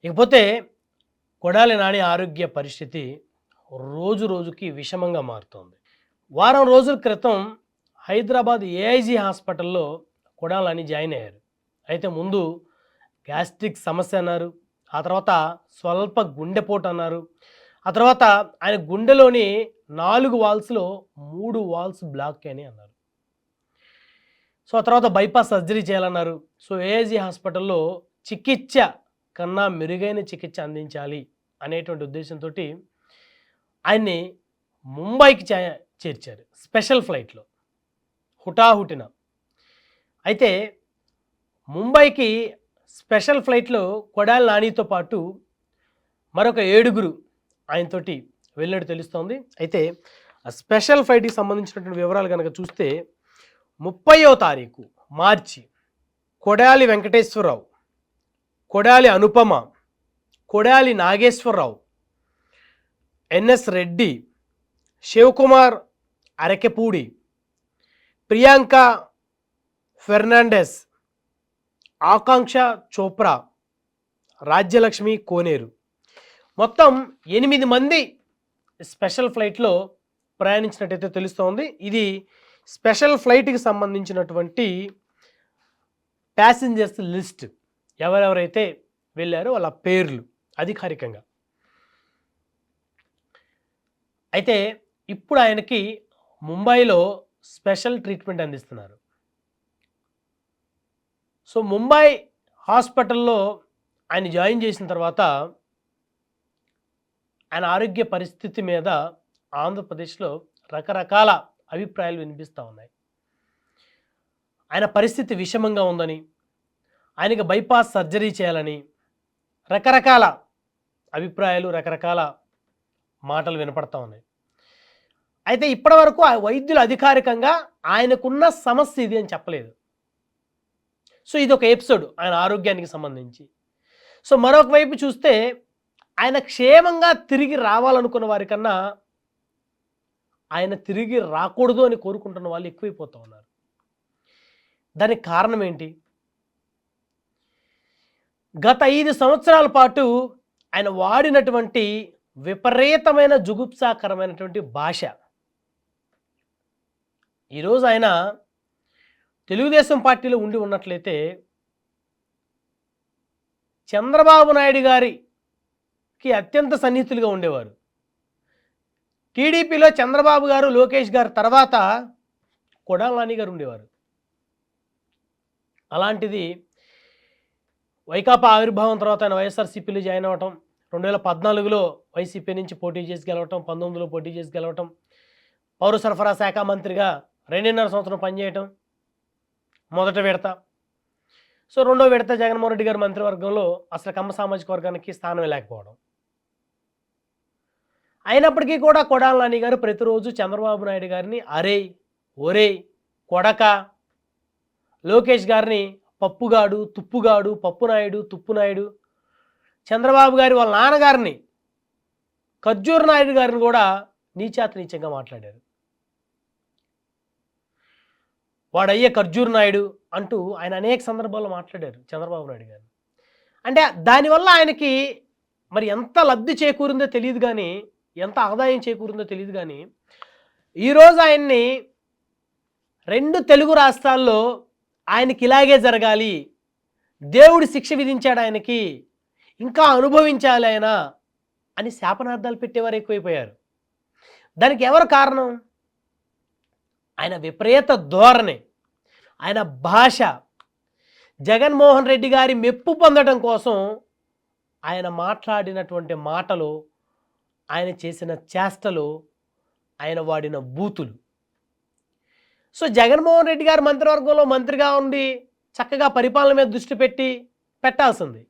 ఇకపోతే కొడాలి నాని ఆరోగ్య పరిస్థితి రోజు రోజుకి విషమంగా మారుతోంది. వారం రోజుల క్రితం హైదరాబాద్ ఏఐజీ హాస్పిటల్‌లో కొడాలి నాని జాయిన్ అయ్యారు. అయితే ముందు గ్యాస్ట్రిక్ సమస్య అన్నారు. ఆ తర్వాత స్వల్ప గుండెపోటు అన్నారు. ఆ తర్వాత ఆయన గుండెలోని 4 వాల్స్‌లో 3 వాల్స్ బ్లాక్ అయినాయి అన్నారు. సో, ఆ తర్వాత బైపాస్ సర్జరీ చేయాలన్నారు. సో, ఏఐజీ హాస్పిటల్‌లో చికిత్స కన్నా మెరుగైన చికిత్స అందించాలి అనేటువంటి ఉద్దేశంతోటి ఆయన్ని ముంబైకి చేర్చారు. స్పెషల్ ఫ్లైట్‌లో హుటాహుటిన. అయితే ముంబైకి స్పెషల్ ఫ్లైట్‌లో కొడాలి నానితో పాటు మరొక 7గురు ఆయనతోటి వెళ్ళినట్టు తెలుస్తోంది. అయితే ఆ స్పెషల్ ఫ్లైట్‌కి సంబంధించినటువంటి వివరాలు గనక చూస్తే 30వ తారీఖు మార్చి కొడాలి వెంకటేశ్వరరావు, కొడాలి అనుపమ, కొడాలి నాగేశ్వరరావు, ఎన్ఎస్ రెడ్డి, శివకుమార్ అరకెపూడి, ప్రియాంక ఫెర్నాండెస్, ఆకాంక్ష చోప్రా, రాజ్యలక్ష్మి కోనేరు మొత్తం 8 మంది స్పెషల్ ఫ్లైట్లో ప్రయాణించినట్టయితే తెలుస్తోంది. ఇది స్పెషల్ ఫ్లైట్కి సంబంధించినటువంటి ప్యాసింజర్స్ లిస్ట్. ఎవరెవరైతే వెళ్ళారో వాళ్ళ పేర్లు అధికారికంగా. అయితే ఇప్పుడు ఆయనకి ముంబైలో స్పెషల్ ట్రీట్మెంట్ అందిస్తున్నారు. సో, ముంబై హాస్పిటల్లో ఆయన జాయిన్ చేసిన తర్వాత ఆయన ఆరోగ్య పరిస్థితి మీద ఆంధ్రప్రదేశ్లో రకరకాల అభిప్రాయాలు వినిపిస్తూ ఉన్నాయి. ఆయన పరిస్థితి విషమంగా ఉందని, ఆయనకి బైపాస్ సర్జరీ చేయాలని రకరకాల అభిప్రాయాలు, రకరకాల మాటలు వినపడతా ఉన్నాయి. అయితే ఇప్పటివరకు ఆ వైద్యులు అధికారికంగా ఆయనకున్న సమస్య ఇది అని చెప్పలేదు. సో, ఇది ఒక ఎపిసోడ్ ఆయన ఆరోగ్యానికి సంబంధించి. సో, మరొక వైపు చూస్తే ఆయన క్షేమంగా తిరిగి రావాలనుకున్న వారికన్నా ఆయన తిరిగి రాకూడదు అని కోరుకుంటున్న వాళ్ళు ఎక్కువైపోతూ ఉన్నారు. దానికి కారణం ఏంటి? గత 5 సంవత్సరాల పాటు ఆయన వాడినటువంటి విపరీతమైన జుగుప్సాకరమైనటువంటి భాష. ఈరోజు ఆయన తెలుగుదేశం పార్టీలో ఉండి ఉన్నట్లయితే చంద్రబాబు నాయుడు గారికి అత్యంత సన్నిహితులుగా ఉండేవారు. టీడీపీలో చంద్రబాబు గారు, లోకేష్ గారు తర్వాత కొడాలి నాని గారు ఉండేవారు. అలాంటిది వైకాపా ఆవిర్భావం తర్వాత ఆయన వైఎస్ఆర్సీపీలో జాయిన్ అవ్వటం, 2014లో వైసీపీ నుంచి పోటీ చేసి గెలవటం, 19లో పోటీ చేసి గెలవటం, పౌర సరఫరా శాఖ మంత్రిగా 2.5 సంవత్సరం పనిచేయటం మొదటి విడత. సో, రెండో విడత జగన్మోహన్ రెడ్డి గారి మంత్రివర్గంలో అసలు కమ్మ సామాజిక వర్గానికి స్థానం లేకపోవడం. అయినప్పటికీ కూడా కొడాలి నాని గారు ప్రతిరోజు చంద్రబాబు నాయుడు గారిని అరేయ్, ఒరేయ్, కొడక, లోకేష్ గారిని పప్పుగాడు, తుప్పుగాడు, పప్పునాయుడు, తుప్పునాయుడు, చంద్రబాబు గారి వాళ్ళ నాన్నగారిని ఖర్జూర్ నాయుడు గారిని కూడా నీచాతి నీచంగా మాట్లాడారు. వాడయ్యే ఖర్జూర్ నాయుడు అంటూ ఆయన అనేక సందర్భాల్లో మాట్లాడారు చంద్రబాబు నాయుడు గారు. అంటే దానివల్ల ఆయనకి మరి ఎంత లబ్ధి చేకూరిందో తెలియదు కానీ, ఎంత ఆదాయం చేకూరిందో తెలియదు కానీ, ఈరోజు ఆయన్ని 2 తెలుగు రాష్ట్రాల్లో ఆయనకి ఇలాగే జరగాలి, దేవుడు శిక్ష విధించాడు ఆయనకి, ఇంకా అనుభవించాలి ఆయన అని శాపనార్థాలు పెట్టేవారు ఎక్కువైపోయారు. దానికి ఎవరు కారణం? ఆయన విపరీత ధోరణి, ఆయన భాష, జగన్మోహన్ రెడ్డి గారి మెప్పు పొందడం కోసం ఆయన మాట్లాడినటువంటి మాటలు, ఆయన చేసిన చేష్టలు, ఆయన వాడిన బూతులు. సో, జగన్మోహన్ రెడ్డి గారు మంత్రివర్గంలో మంత్రిగా ఉండి చక్కగా పరిపాలన మీద దృష్టి పెట్టాల్సింది,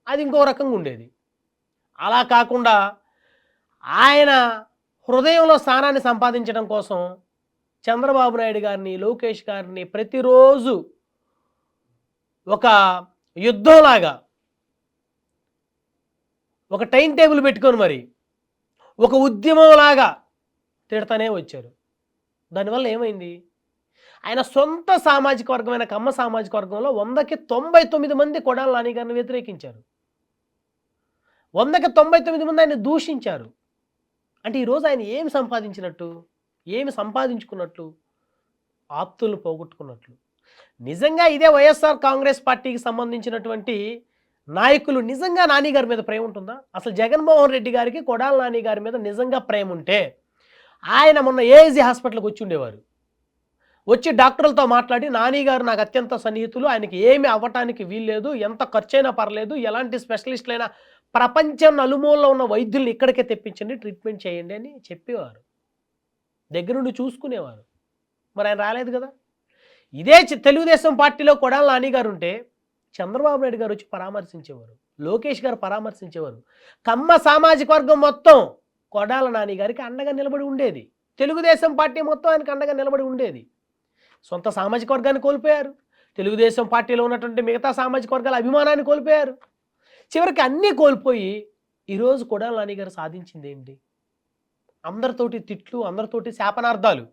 అది ఇంకో రకంగా ఉండేది. అలా కాకుండా ఆయన హృదయంలో స్థానాన్ని సంపాదించడం కోసం చంద్రబాబు నాయుడు గారిని, లోకేష్ గారిని ప్రతిరోజు ఒక యుద్ధంలాగా, ఒక టైం టేబుల్ పెట్టుకొని మరి ఒక ఉద్యమంలాగా తిడతానే వచ్చారు. దానివల్ల ఏమైంది? ఆయన సొంత సామాజిక వర్గమైన కమ్మ సామాజిక వర్గంలో 100కి 99 మంది కొడాలి నాని గారిని వ్యతిరేకించారు. 100కి 99 మంది ఆయన దూషించారు. అంటే ఈరోజు ఆయన ఏమి సంపాదించినట్టు? ఏమి సంపాదించుకున్నట్లు? ఆప్తులను పోగొట్టుకున్నట్లు. నిజంగా ఇదే వైఎస్ఆర్ కాంగ్రెస్ పార్టీకి సంబంధించినటువంటి నాయకులు నిజంగా నాని గారి మీద ప్రేమ ఉంటుందా? అసలు జగన్మోహన్ రెడ్డి గారికి కొడాల నాని గారి మీద నిజంగా ప్రేమ ఉంటే ఆయన మొన్న ఏఐజీ హాస్పిటల్‌కి వచ్చి ఉండేవారు. వచ్చి డాక్టర్లతో మాట్లాడి నాని గారు నాకు అత్యంత సన్నిహితులు. ఆయనకి ఏమి అవ్వటానికి వీల్లేదు. ఎంత ఖర్చయినా పర్లేదు. ఎలాంటి స్పెషలిస్టులైనా ప్రపంచం నలుమూలలో ఉన్న వైద్యుల్ని ఇక్కడికే తెప్పించండి. ట్రీట్మెంట్ చేయండి అని చెప్పేవారు. దగ్గరుండి చూసుకునేవారు. మరి ఆయన రాలేదు కదా! ఇదే తెలుగుదేశం పార్టీలో కొడాల నాని గారు ఉంటే చంద్రబాబు నాయుడు గారు వచ్చి పరామర్శించేవారు. లోకేష్ గారు పరామర్శించేవారు. కమ్మ సామాజిక వర్గం మొత్తం కొడాల నాని గారికి అండగా నిలబడి ఉండేది. తెలుగుదేశం పార్టీ మొత్తం ఆయనకు అండగా నిలబడి ఉండేది. సొంత సామాజిక వర్గాన్ని కోల్పోయారు. తెలుగుదేశం పార్టీలో ఉన్నటువంటి మిగతా సామాజిక వర్గాల అభిమానాన్ని కోల్పోయారు. చివరికి అన్నీ కోల్పోయి ఈరోజు కొడాల నాని గారు సాధించింది ఏంటి? అందరితోటి తిట్లు, అందరితోటి శాపనార్థాలు.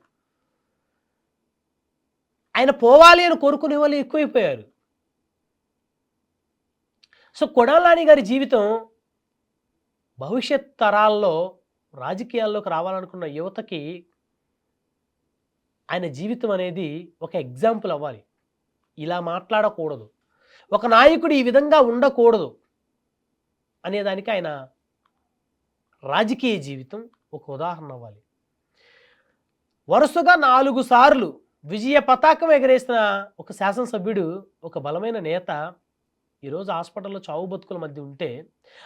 ఆయన పోవాలి అని కోరుకునే వాళ్ళు ఎక్కువైపోయారు. సో కొడాల నాని గారి జీవితం భవిష్యత్ తరాల్లో రాజకీయాల్లోకి రావాలనుకున్న యువతకి ఆయన జీవితం అనేది ఒక ఎగ్జాంపుల్ అవ్వాలి. ఇలా మాట్లాడకూడదు, ఒక నాయకుడు ఈ విధంగా ఉండకూడదు అనేదానికి ఆయన రాజకీయ జీవితం ఒక ఉదాహరణ అవ్వాలి. వరుసగా 4 సార్లు విజయ పతాకం ఎగరేసిన ఒక శాసనసభ్యుడు, ఒక బలమైన నేత ఈరోజు హాస్పిటల్లో చావు బతుకుల మధ్య ఉంటే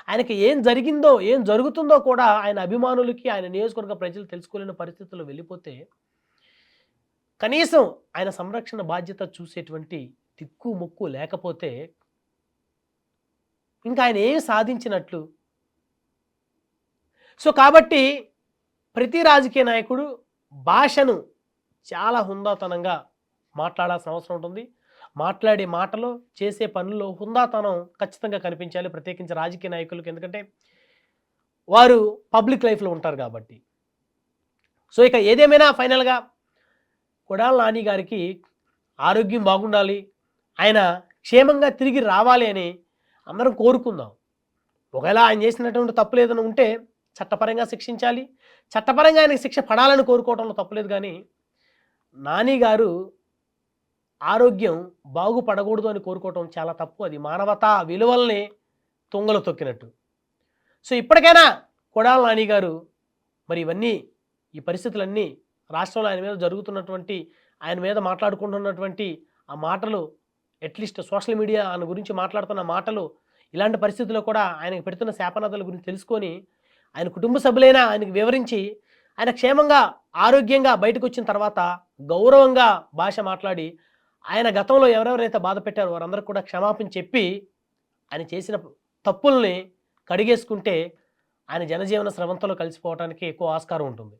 ఆయనకి ఏం జరిగిందో, ఏం జరుగుతుందో కూడా ఆయన అభిమానులకి, ఆయన నియోజకవర్గ ప్రజలు తెలుసుకోలేని పరిస్థితుల్లో వెళ్ళిపోతే కనీసం ఆయన సంరక్షణ బాధ్యత చూసేటువంటి దిక్కు ముక్కు లేకపోతే ఇంకా ఆయన ఏమి సాధించినట్లు? సో కాబట్టి ప్రతి రాజకీయ నాయకుడు భాషను చాలా హుందాతనంగా మాట్లాడాల్సిన అవసరం ఉంటుంది. మాట్లాడే మాటలో, చేసే పనుల్లో హుందాతనం ఖచ్చితంగా కనిపించాలి, ప్రత్యేకించి రాజకీయ నాయకులకు. ఎందుకంటే వారు పబ్లిక్ లైఫ్లో ఉంటారు కాబట్టి. సో ఇక ఏదేమైనా ఫైనల్గా కొడాల నాని గారికి ఆరోగ్యం బాగుండాలి, ఆయన క్షేమంగా తిరిగి రావాలి అని అందరం కోరుకుందాం. ఒకవేళ ఆయన చేసినటువంటి తప్పులు ఏదైనా ఉంటే చట్టపరంగా శిక్షించాలి, చట్టపరంగా ఆయనకి శిక్ష పడాలని కోరుకోవడంలో తప్పులేదు. కానీ నాని గారు ఆరోగ్యం బాగుపడకూడదు అని కోరుకోవటం చాలా తప్పు. అది మానవతా విలువల్ని తుంగలో తొక్కినట్టు. సో ఇప్పటికైనా కొడాల నాని గారు మరి ఇవన్నీ, ఈ పరిస్థితులన్నీ రాష్ట్రంలో ఆయన మీద జరుగుతున్నటువంటి, ఆయన మీద మాట్లాడుకుంటున్నటువంటి ఆ మాటలు, అట్లీస్ట్ సోషల్ మీడియా ఆయన గురించి మాట్లాడుతున్న మాటలు, ఇలాంటి పరిస్థితుల్లో కూడా ఆయనకు పెడుతున్న శాపనాదాల గురించి తెలుసుకొని ఆయన కుటుంబ సభ్యులైనా ఆయనకు వివరించి ఆయన క్షేమంగా ఆరోగ్యంగా బయటకు వచ్చిన తర్వాత గౌరవంగా భాష మాట్లాడి ఆయన గతంలో ఎవరెవరైతే బాధ పెట్టారో వారందరూ కూడా క్షమాపణ చెప్పి ఆయన చేసిన తప్పుల్ని కడిగేసుకుంటే ఆయన జనజీవన స్రవంతిలో కలిసిపోవడానికి ఎక్కువ ఆస్కారం ఉంటుంది.